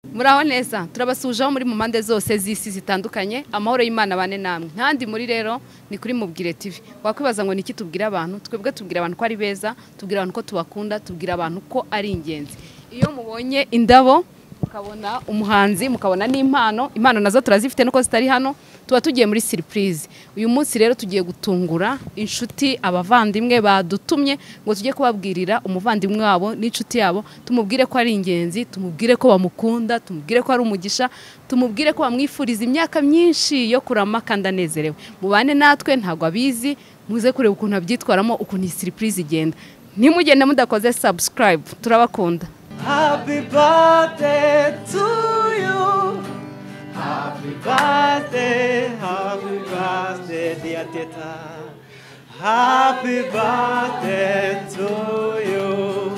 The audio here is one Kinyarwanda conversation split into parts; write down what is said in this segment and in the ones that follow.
Muraho neza turabasujaho muri mu mpande zose z'isi zitandukanye amahoro y'Imana bane namwe ntandi muri rero ni kuri Mubwire TV wakwibaza ngo niki tubwira abantu twebwe tubwira abantu ko ari beza tubwira abantu ko tubakunda tubwira abantu ko ari ingenzi iyo mubonye indabo mukabona umuhanzi mukabona n'impano impano nazo turazifite nuko zitari hano tuba tugiye muri surprise uyu munsi rero tugiye gutungura inshuti abavandimwe badutumye ngo tujye kubabwirira umuvandimwe wabo n'inshuti yabo tumubwire ko ari ingenzi tumubwire ko bamukunda tumubwire ko ari umugisha tumubwire ko bamwifuriza imyaka myinshi yo kurama kandi anezerewe mubane natwe ntago abizi muze kureba ukuntu abyitwaramo ukuntu iyi surprise igenda nimugende mudakoze subscribe turabakunda. Happy birthday to you. Happy birthday, dear Teta. Happy birthday to you.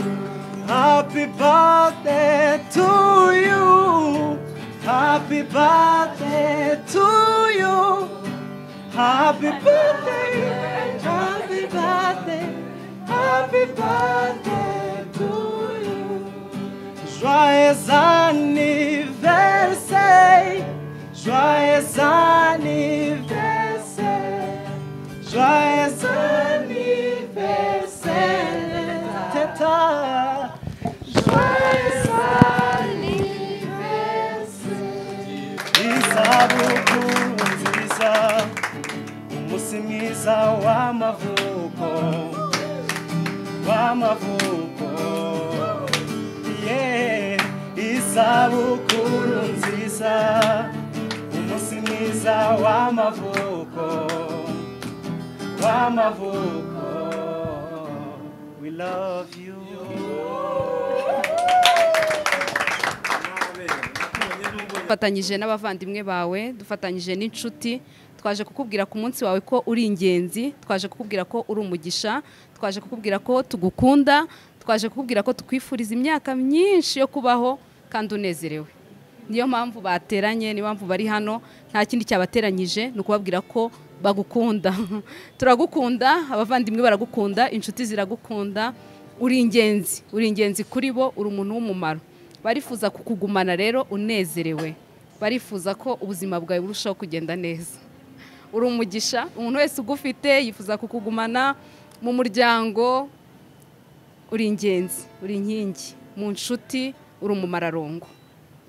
Happy birthday to you. Happy birthday to you. Happy birthday, happy birthday, happy birthday to you. Joyeux anniversaire, joyeux anniversaire, joyeux anniversaire, Teta. Joyeux anniversaire. Isabukuru nziza, umunsi mwiza w'amavuko, w'amavuko. Isabukuru nziza umunsi mwiza w'amavuko w'amavuko we love you. Dufatanyije n'abavandimwe bawe dufatanyije n'inshuti twaje kukubwira ku munsi wawe ko uri ingenzi twaje kukubwira ko uri umugisha twaje kukubwira ko tugukunda twaje kukubwira ko tukwifuriza imyaka myinshi yo kubaho kandi unezerewe niyo mpamvu bateranye niyo mpamvu bari hano nta kindi cyabateranyije ni ukubabwira ko bagukunda turagukunda abavandimwe baragukunda inshuti ziragukunda uri ingenzi kuri bo uri umuntu w'umumaro barifuza kukugumana rero unezerewe barifuza ko ubuzima bwawe burushaho kugenda neza uri umugisha umuntu wese ugufite yifuza kukugumana mu muryango uri ingenzi uri inkingi mu nshuti uri umumararongo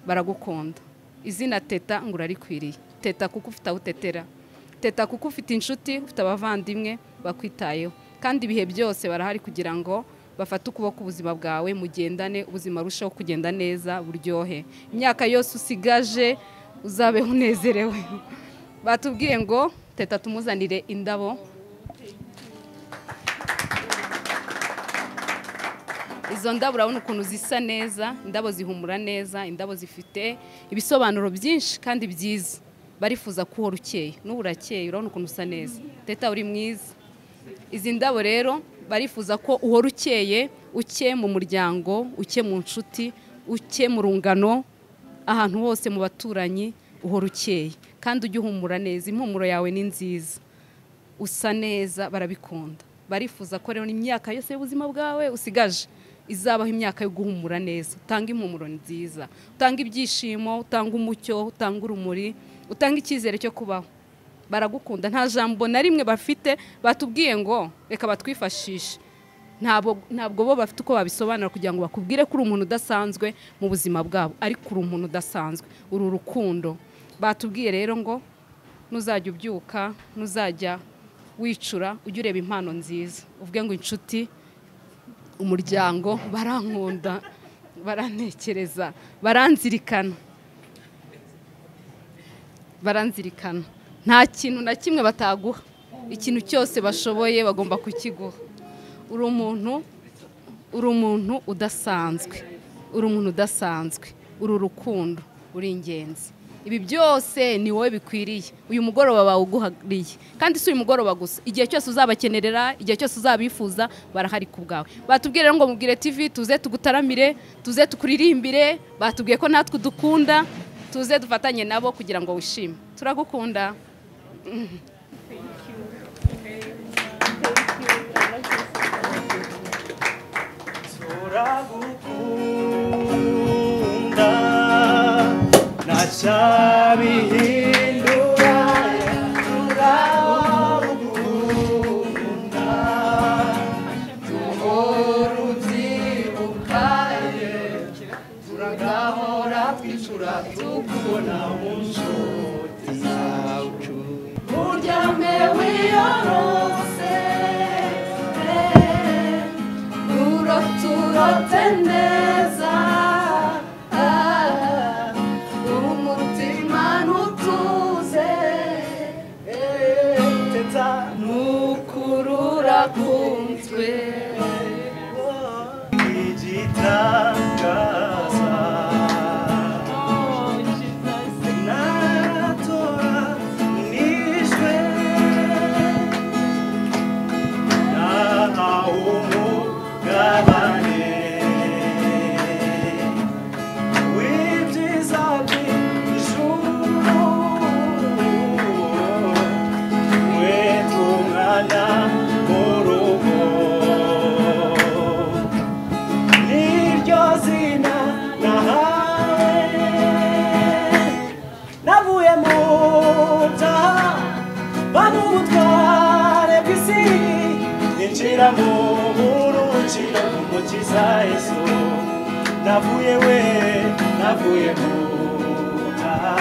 baragukunda izina Teta ngo urarikwiriye Teta kuko ufite aho utetera Teta kuko ufite inshuti ufite abavandimwe bakwitayeho kandi ibihe byose barahari kugira ngo bafate ukuboko ubuzima bwawe mugendane ubuzima rushaho kugenda neza buryohe imyaka yose usigaje uzabeho unezerewe batubwiye ngo Teta tumuzanire indabo izo ndabo urabona ukuntu zisa neza indabo zihumura neza indabo zifite ibisobanuro byinshi kandi byiza barifuza ko uhora ukeye n'ubu urakeye urabona ukuntu usa neza Teta uri mwiza izi ndabo rero barifuza ko uhora ukeye uke mu muryango uke mu nshuti uke mu rungano ahantu hose mu baturanyi uhora ukeye kandi ujye uhumura neza impumuro yawe ni nziza usa neza barabikunda barifuza ko rero imyaka yose y'ubuzima bwawe usigaje izabaho imyaka yo guhumura neza utanga impumuro nziza utanga ibyishimo utanga umucyo utanga urumuri utanga icyizere cyo kubaho baragukunda nta jambo na rimwe bafite batubwiye ngo reka batwifashishe ntabwo bo bafite uko babisobanura kugira ngo bakubwire ko uri umuntu udasanzwe mu buzima bwabo ariko uri umuntu udasanzwe uri urukundo batubwiye rero ngo nuzajya ubyuka nuzajya wicura ujye ureba impano nziza uvuge ngo inshuti umuryango barankunda barantekereza baranzirikana nta kintu na kimwe bataguha ikintu cyose bashoboye bagomba kukiguha uri umuntu udasanzwe uri urukundo uri ingenzi ibi byose ni wowe bikwiriye uyu mugoroba bawuguhariye kandi si uyu mugoroba gusa igihe cyose uzabakenerera igihe cyose uzabifuza barahari ku bwawe batubwire rero ngo Mubwire TV tuze tugutaramire tuze tukuririmbire batubwiye ko natwe dukunda tuze dufatanye nabo kugira ngo wishime turagukunda. turagukunda cyabihindura turagukunda duhora ubyibukaye turagahora twicura tukubona mu nshuti zacu uryame wiyorose urote neza umutima ntutuze teta nukurura kunzwe igitangaza natoranijwe nahawe umugabane w'ibyiza by'ijuru witwa umwana mu rugo niryo zina nahawe navuye mu byaha bamutware bw'isi ninjira mu buruhukiro bw'umukiza Yesu navuye mu byaha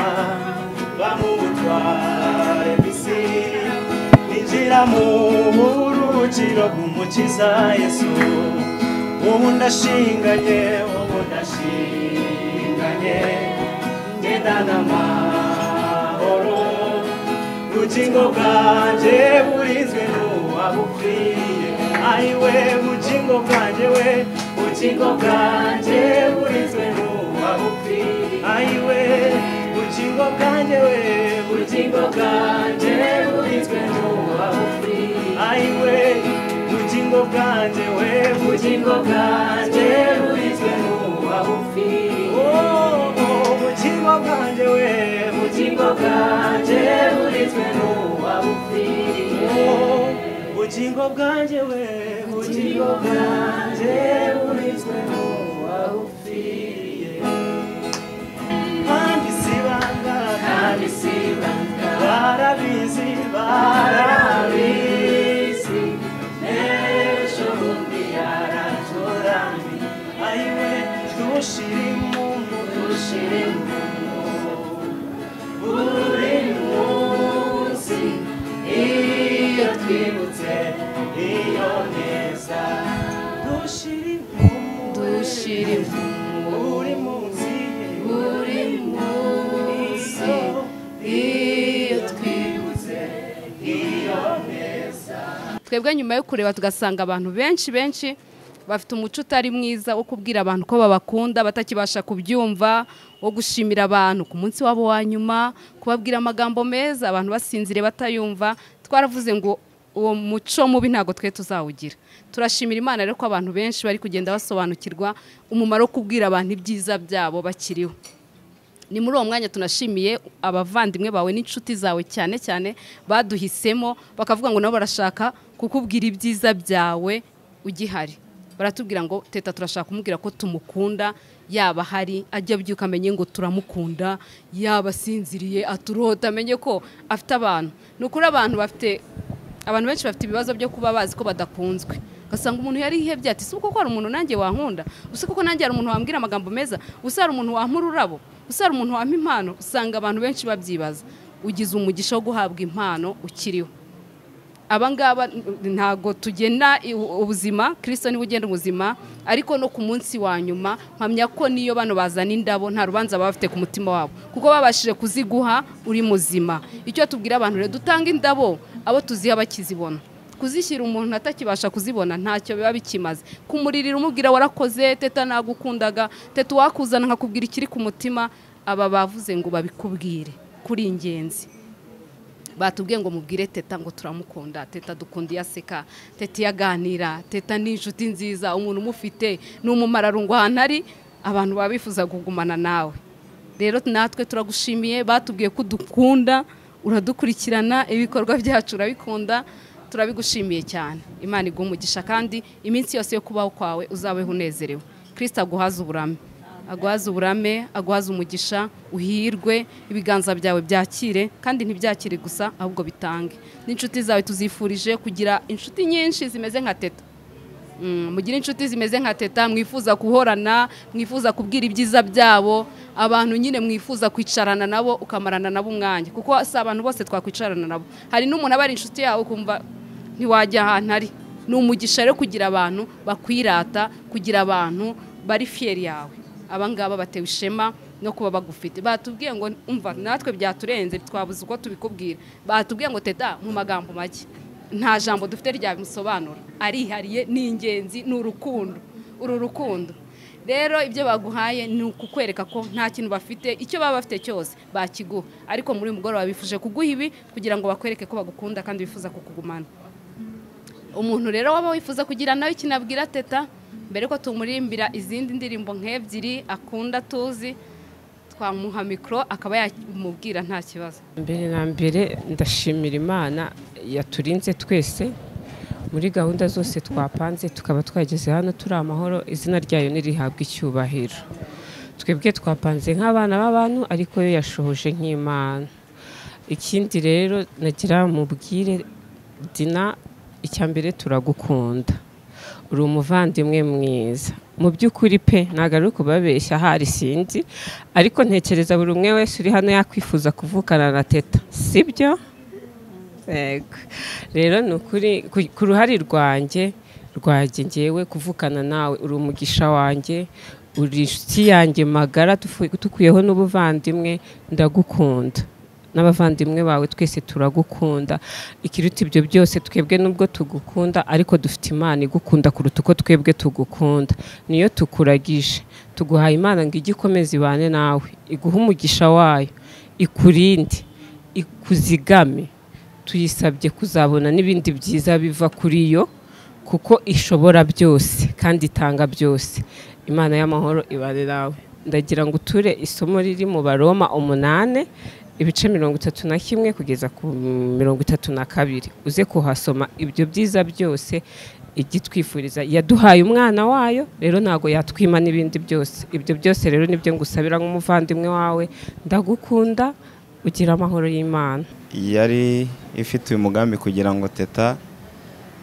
bamutware bw'isi ninjira mu buruhukiro bw'umukiza Yesu ubu ndashinganye ngendana amahoro ubugingo bwanjye burinzwe n'uwabukwiye ayiwe ubugingo bwanjye burinzwe n'uwabukwiye ayiwe ubugingo bwanjye burinzwe n'uwabukwiye ayiwe ubugingo bwanjye burinzwe n'uwabukwiye ubugingo bwanjye burinzwe n'uwabukwiye ubugingo bwanjye burinzwe n'uwabukwiye kandi sibanga barabizi ejo bundi yaraturanye ayiwe dushirimo buri munsi iyo twibutse iyo neza dushirimo buri munsi iyo twibutse iyo neza. Twebwe nyuma yo kureba tugasanga abantu benshi bafite umuco utari mwiza wo kubwira abantu ko babakunda batakibasha kubyumva, wo gushimira abantu ku munsi wabo wa nyuma, kubabwira amagambo meza abantu basinzire batayumva. Twaravuze ngo uwo muco mubi ntago twe tuzawugira. Turashimira Imana rero ko abantu benshi bari kugenda basobanukirwa umumaro wo kubwira abantu ibyiza byabo bakiriho. Ni muri uwo mwanya tunashimiye abavandimwe bawe n'inshuti zawe cyane baduhisemo bakavuga ngo nabo barashaka kukubwira ibyiza byawe ugihari. Baratubwira ngo teta turashaka kumubwira ko tumukunda, yaba hari ajya byuka amenye ngo turamukunda, yaba sinziriye aturota amenye ko afite abantu. Nukuri abantu benshi bafite ibibazo byo kuba bazi ko badakunzwe. Gasanga umuntu yari ihebye ati suko ko ari umuntu nanjye wankunda, usiko ko nanjye ari umuntu wambwira amagambo meza, usara umuntu wampa ururabo, usara umuntu wampa impano. Usanga abantu benshi babyibaza. Ugize umugisha wo guhabwa impano ukiriho. Abangaba ntago tugena ubuzima, Kristo niwe ugenda ubuzima, ariko no ku munsi wa nyuma mpamya ko niyo bano bazana indabo nta rubanza bafite ku mutima wabo, kuko babashije kuziguha uri muzima. Icyo tubwira abantu rero dutanga indabo abo tuziha bakizibona. Kuzishyira umuntu atakibasha kuzibona ntacyo biba bikimaze. Kumuririra umubwira warakoze, teta nagukundaga, teta wakuzana nkakubwira ikiri ku mutima, aba bavuze ngo babikubwire kuri ingenzi. Batubwiye ngo mubwire teta ngo turamukunda, teta dukunda yaseka, teta yaganira, teta ni inshuti nziza, umuntu umufite n'umumararungu ahantu ari abantu babifuza kugumana nawe. Rero natwe turagushimiye, batubwiye ko dukunda, uradukurikirana, ibikorwa byacu urabikunda, turabigushimiye cyane. Imana iguha umugisha kandi iminsi yose yo kubaho kwawe uzabeho unezerewe. Kristo aguhaze uburame. aguhaze uburame, aguhaze umugisha, uhirwe, ibiganza byawe byakire, kandi ntibyakire gusa ahubwo bitange. N'inshuti zawe tuzifurije kugira inshuti nyinshi zimeze nka Teta. Mugire inshuti zimeze nka Teta, mwifuza guhorana, mwifuza kubwira ibyiza byabo, abantu nyine mwifuza kwicarana nabo ukamarana nabo umwanya, kuko si abantu bose twakwicarana nabo. Hari n'umuntu aba ari inshuti yawe ukumva ntiwajya ahantu ari. Ni umugisha rero kugira abantu bakwirata, kugira abantu bari fieri yawe. Abangaba batewe ishema no kuba bagufite. Batubwiye ngo umva natwe byaturenze twabuze uko tubikubwira. Batubwiye ngo Teta mu magambo make nta jambo dufite ryabimusobanura, arihariye, ni ingenzi, ni urukundo. Uru rukundo rero ibyo baguhaye ni ukukwereka ko nta kintu bafite, icyo baba bafite cyose bakiguha, ariko muri mugoroba bifuje kuguha ibi kugira ngo bakwereke ko bagukunda kandi bifuza kukugumana. Umuntu rero waba wifuza kugira nawe kinabwira Teta mbere ko tumurimbira izindi ndirimbo nk'ebyiri akunda tuzi, twamuha mikro akaba yamubwira nta kibazo. Mbere na mbere ndashimira Imana yaturinze twese muri gahunda zose twapanze tukaba twageze hano turi amahoro, izina ryayo nirihabwa icyubahiro. Twebwe twapanze nk'abana b'abantu ariko yo yashohoje nk'Imana. Ikindi rero nagira mubwire Dina, icyambere turagukunda, uri umuvandimwe mwiza mu by'ukuri pe, ntago ari kubabeshya, hari sinzi, ariko ntekereza buri umwe wese uri hano yakwifuza kuvukana na Teta, sibyo? Yego. Rero ni ukuri ku ruhare rwanjye ngewe kuvukana nawe uri umugisha wanjye, uri inshuti yanjye magara, tukuyeho n'ubuvandimwe, ndagukunda. N'abavandimwe bawe twese turagukunda. Ikiruta ibyo byose twebwe nubwo tugukunda ariko dufite Imana igukunda kuruta uko twebwe tugukunda. Niyo tukuragije, tuguhaye Imana ngo igikomeze ibane nawe, iguha umugisha wayo, ikurinde, ikuzigame. Tuyisabye kuzabona n'ibindi byiza biva kuri yo, kuko ishobora byose kandi itanga byose. Imana y'amahoro ibane nawe. Ndagira ngo uture isomo riri mu Baroma 8 ibice 31 kugeza ku 32, uze kuhasoma ibyo byiza byose igitwifuriza. Yaduhaye umwana wayo, rero ntago yatwima n'ibindi byose. Ibyo byose rero nibyo ngusabira nk'umuvandimwe wawe, ndagukunda, ugira amahoro y'Imana. Yari ifite uyu mugambi kugira ngo Teta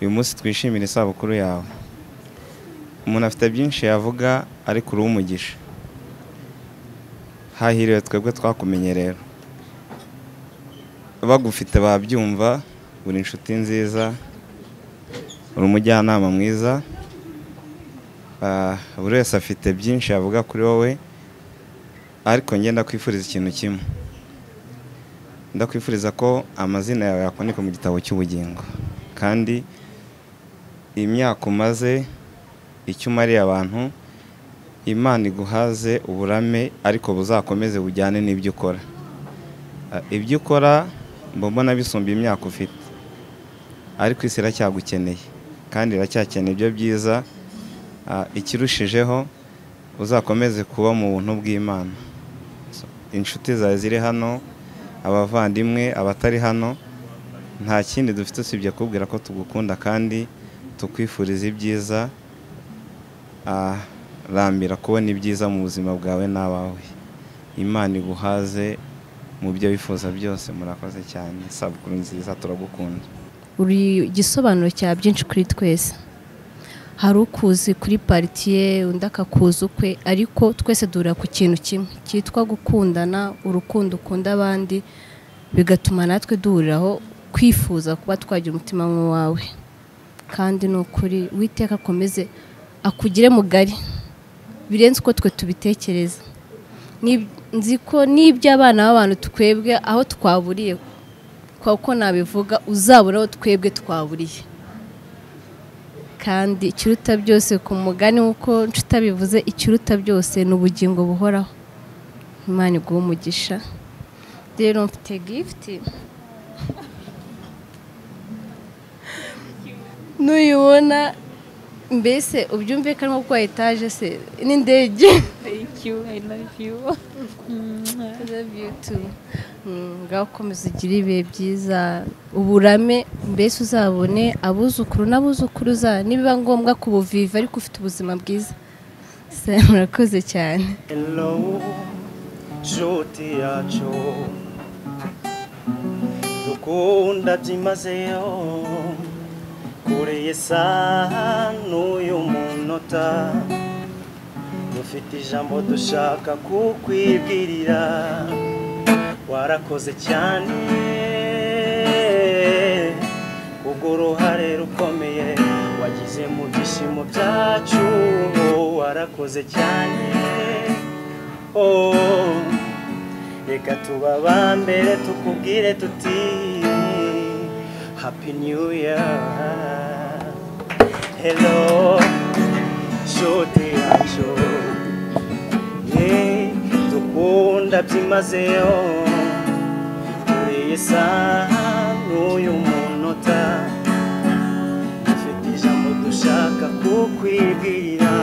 uyu munsi twishimire isabukuru yawe. Umuntu afite byinshi yavuga ariko uri umugisha. Hahiriwe twebwe twakumenye rero, bagufite babyumva, uri inshuti nziza, uri umujyanama mwiza. Buri wese afite byinshi yavuga kuri wowe, ariko ngenda kwifuriza ikintu kimwe. Ndakwifuriza ko amazina yawe yakandikwa mu gitabo cy'ubugingo, kandi imyaka umaze icyo umariye abantu, Imana iguhaze uburame ariko buzakomeze bujyane n'ibyo ukora. Ibyo ukora mbona bisumba imyaka ufite, ariko isi iracyagukeneye kandi iracyakeneye ibyo byiza. Ikirushijeho uzakomeze kuba mu buntu bw'Imana. Inshuti zawe ziri hano, abavandimwe, abatari hano, nta kindi dufite usibye kubwira ko tugukunda kandi tukwifuriza ibyiza. Rambira kubona ibyiza mu buzima bwawe n'abawe. Imana iguhaze mu byo wifuza byose. Murakoze cyane, sabukuru nziza, turagukunda. Uri igisobanuro cya byinshi kuri twese. Hari ukuzi kuri paritiye, undi akakuza ukwe, ariko twese duhurira ku kintu kimwe cyitwa gukundana, urukundo ukunda abandi, bigatuma natwe duhuriraho kwifuza kuba twagira umutima wawe. Kandi ni ukuri Uwiteka akomeze akugire mugari birenze uko twe tubitekereza. Nzi ko n'ibyo abana b'abantu twebwe aho twaburiye, kuko nabivuga uzabura aho twebwe twaburiye. Kandi ikiruta byose ku mugani uko nshuta bivuze, ikiruta byose ni ubugingo buhoraho. Imana iguhe umugisha. Rero mfite gift nuyibona mbese ubyumvikana nko kwa etaje se n'indege. Thank you, I love you. I love you too. Ngaho komeza ugire ibihe byiza, uburame, mbese uzabone abuzukuru n'abuzukuruza, nibiba ngombwa kubuviva ariko ufite ubuzima bwiza. murakoze cyane. Hello, nshuti yacu dukunda byimazeyo kureye saa n'uyu munota dufite ijambo dushaka kukwibwirira warakoze cyane ubwo uruhare rukomeye wagize mu byishimo byacu warakoze cyane reka tuba mbere tukubwire tuti Happy New Year. Hello nshuti yacu dukunda byimazeyo kuriye saa n'uyu munota dufite ijambo dushaka kukwibwira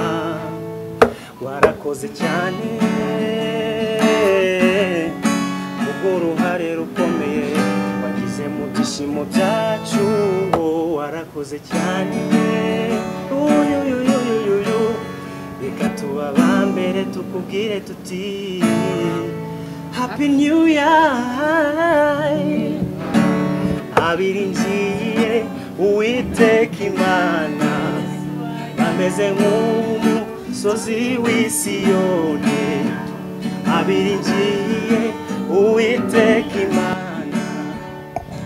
warakoze cyane ubwo uruhare rukomeye wagize mu byishimo byacu warakoze cyane reka tuba mbere tukubwire tuti Happy New Year. Abiringiye Uwiteka Imana bameze nk'umusozi w'Isiyoni abiringiye Uwiteka Imana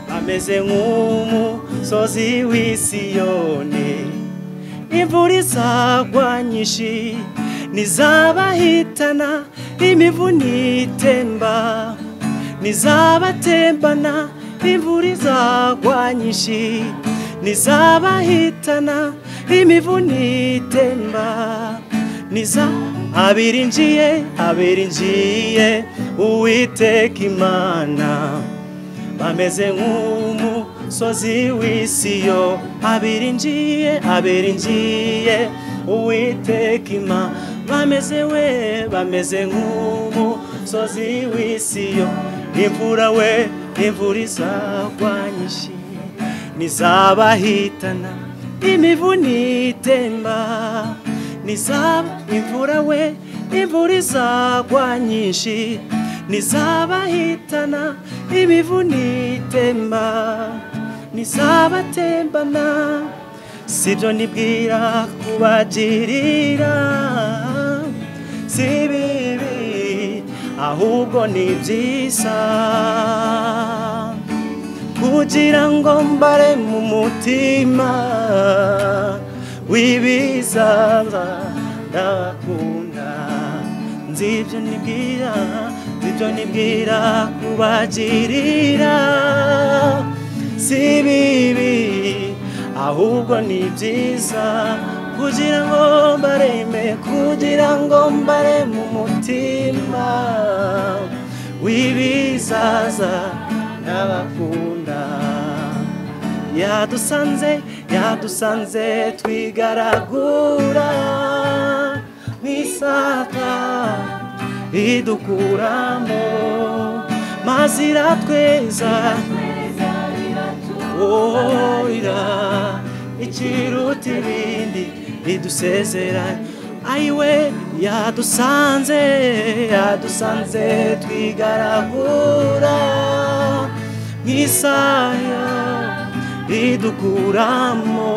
bameze nk'umusozi w'Isiyoni imvura izagwa nyinshi nizabahitana imivuni itemba nizabatembana imvura izagwa nyinshi nizabahitana imivuni itemba abiringiye Uwiteka Imana bameze nk'umusozi w'Isiyo abiringiye Uwiteka Imana bameze nk'umusozi w'Isiyo imvura izagwa nyinshi nizabahitana imivuni itemba imvura izagwa nyinshi nizabahitana imivuni itemba nizabatembana sibyo nibwira kubagirira si bibi ahubwo ni byiza kugira ngo mbare mu mutima w'ibizaza ndakunda nzibyo nibwira kubagirira si bibi ahubwo ni byiza kugira ngo mbare mu mutima w'ibizaza n'abakunda yadusanze twigaragura nk'isata idukuramo maze iratweza ikiruta ibindi idusezeranya ayiwe yadusanze twigaragura nk'isaya idukuramo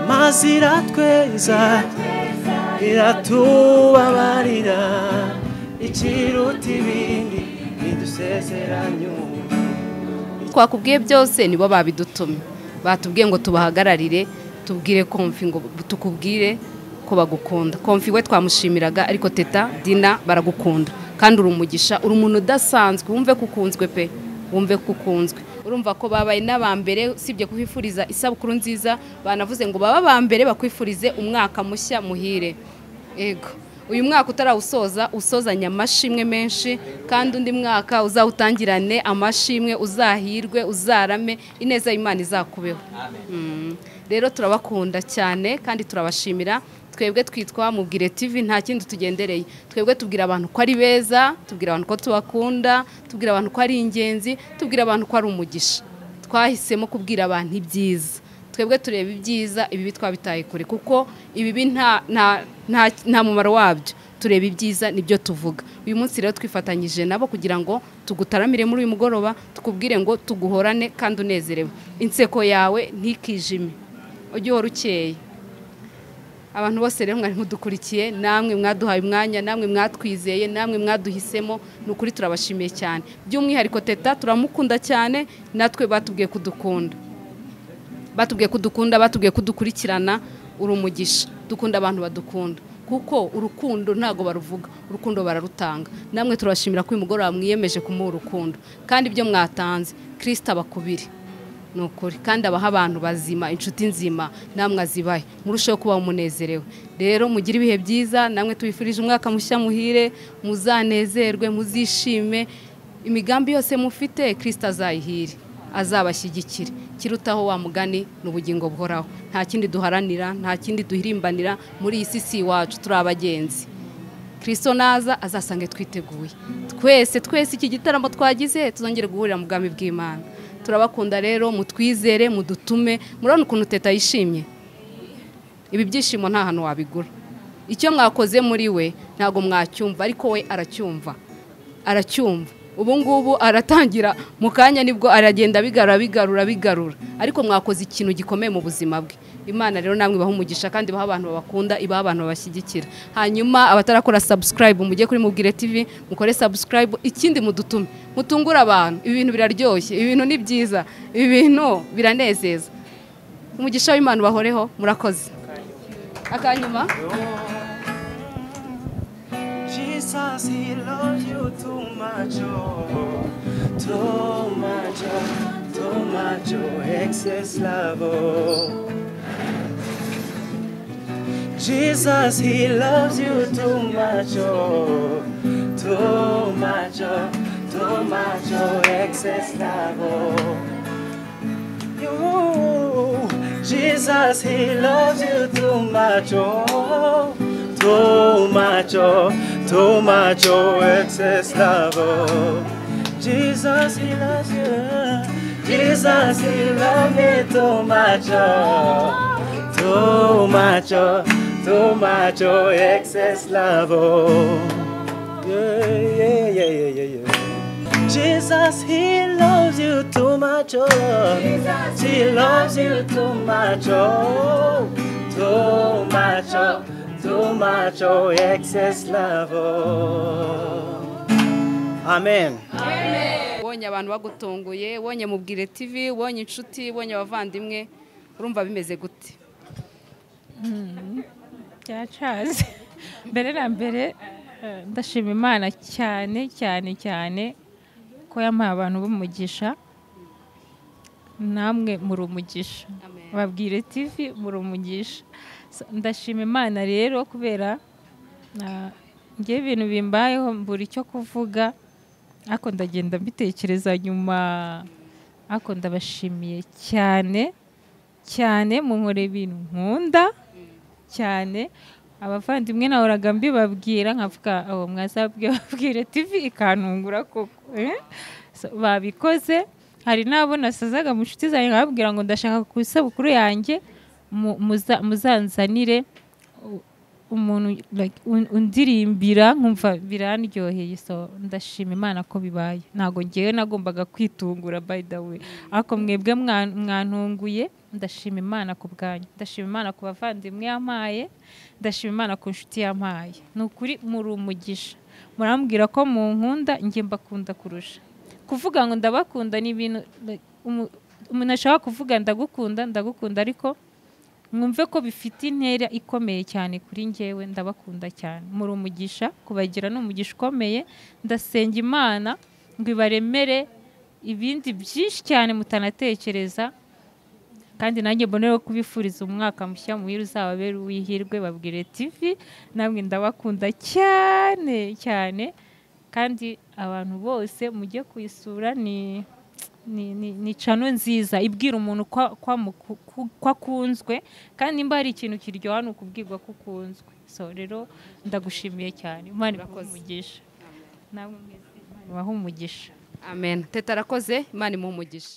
maze iratweza iratubabarira ikiruta ibindi idusezeranya twakubwiye byose nibo babidutumye batubwiye ngo tubahagararire tubwire Komfi ngo tukubwire ko bagukunda Komfi we twamushimiraga ariko Teta Dina baragukunda kandi uri umugisha uri umuntu udasanzwe wumve kukunzwe pe wumve kukunzwe urumva ko babaye n'abambere usibye kuhifuriza isabukuru nziza banavuze ngo baba bambere bakwifurize umwaka mushya muhire ego uyu mwaka utarawusoza usozanya amashimwe menshi kandi undi mwaka uzawutangirane amashimwe uzahirwe uzarame ineza y'Imana izakubeho rero turabakunda cyane kandi turabashimira twebwe twitwa Mubwire TV nta kindi tugendereye twebwe tubwira abantu ko ari beza tubwira abantu ko tubakunda tubwira abantu ko ari ingenzi tubwira abantu ko ari umugisha twahisemo kubwira abantu ibyiza twebwe tureba ibyiza ibibi twabitaye kure kuko ibibi nta mumaro wabyo, tureba ibyiza nibyo tuvuga. Uyu munsi rero twifatanyije nabo kugira ngo tugutaramire muri uyu mugoroba, tukubwire ngo tuguhorane kandi unezerewe, inseko yawe ntikijime, ujye uhora ukeye. Abantu bose rero mwari mudukurikiye, namwe mwaduhaye umwanya, namwe mwatwizeye, namwe mwaduhisemo, nukuri turabashimiye cyane. By'umwihariko Teta turamukunda cyane, natwe batubwiye kudukunda, batubwiye kudukurikirana. Uri umugisha, dukunda abantu badukunda kuko urukundo ntago baruvuga, urukundo bararutanga. Namwe turabashimira ko uyu mugoroba mwiyemeje kumuha urukundo, kandi ibyo mwatanze Kristo abakubiri nukuri, kandi abaha abantu bazima, inshuti nzima, namwe azibaye, murusheho kuba umunezerewe. Rero mugire ibihe byiza, namwe tubifurije umwaka mushya muhire, muzanezerwe, muzishime, imigambi yose mufite Kristo azayihire, azabashyigikire. Kirutaho wa mugani n'ubugingo buhoraho, nta kindi duharanira, nta kindi duhirimbanira muri iyi si iwacu, turi abagenzi. Kristo naza azasange twiteguye, twese iki gitaramo twagize tuzongere guhurira mu bwami bw'Imana. Turabakunda rero, mutwizere, mudutume. Murabona ukuntu Teta yishimye, ibi byishimo nta hantu wabigura. Icyo mwakoze muri we ntago mwacyumva, ariko we aracyumva. Ubu ngubu aratangira mu kanya nibwo aragenda bigarura, ariko mwakoze ikintu gikomeye mu buzima bwe. Imana rero namwe baha umugisha, kandi baha abantu babakunda, ibaha abantu babashyigikira. Hanyuma abatarakora subscribe mujye kuri Mubwire TV mukore subscribe, ikindi mudutume, mutungura abantu. Ibi bintu biraryoshye, ibi bintu ni byiza, ibi bintu biranezeza. Umugisha w'Imana bahoreho, murakoze. Akanyuma Jesus, he loves you too much, oh, too much, oh, too much, oh, excess love, oh. Jesus, he loves you too much, oh, too much, oh, too much, oh, excess love, oh. You, Jesus, he loves you too much, oh, too much, oh, too much, oh, excess love, oh. Jesus, he loves you. Jesus, he loves me too much, oh, too much, oh, too much, oh, excess love, oh. Yeah. Jesus, he loves you too much, oh. Jesus, he loves you too much, oh, too much, oh. Too much, oh, excess love, oh. Amen. Wonye abantu bagutunguye, wonye Mubwire TV, wonye inshuti, wonye abavandimwe, urumva bimeze gute? Cyacaze. Mbere na mbere ndashima Imana cyane ko yampaye abantu b'umugisha, namwe muri umugisha. Mubwire TV muri umugisha. Ndashima Imana rero kubera ngiye ibintu bimbayeho mbura icyo kuvuga, ariko ndagenda mbitekereza nyuma. Ariko ndabashimiye cyane munkore ibintu nkunda cyane. Abavandimwe nahoraga mbibabwira nkavuga abo mwazabwire TV ikantungura koko, babikoze. Hari nabo nasazaga mu nshuti zanjye nkababwira ngo ndashaka ku isabukuru yanjye muzanzanire umuntu undirimbira, nkumva birandyoheye. So ndashima Imana ko bibaye, ntago ngewe nagombaga kwitungura by the way, ariko mwebwe mwantunguye. Ndashima Imana ku bwanyu, ndashima Imana ku bavandimwe yampaye, ndashima Imana ku nshuti yampaye. Nukuri muri umugisha, murambwira ko munkunda, nge mbakunda kurusha. Kuvuga ngo ndabakunda ni ibintu umuntu ashaka kuvuga ndagukunda, ariko mwumve ko bifite intera ikomeye cyane kuri ngewe. Ndabakunda cyane, muri umugisha, kubagira n'umugisha ukomeye. Ndasenga Imana ngo ibaremere ibindi byinshi cyane mutanatekereza, kandi nanjye mbonera kubifuriza umwaka mushya muhire, uzababere uwihirwe. Babwire TV namwe ndabakunda cyane, kandi abantu bose mujye kuyisura. Ni channel nziza ibwira umuntu kwa kunzwe, kandi nimba hari ikintu kiryoha no kubwirwa ko kunzwe. So rero ndagushimiye cyane, Imana ibakoze umugisha, namwe mwese Imana ibahe umugisha. Amen. Teta arakoze, Imana imuhe umugisha.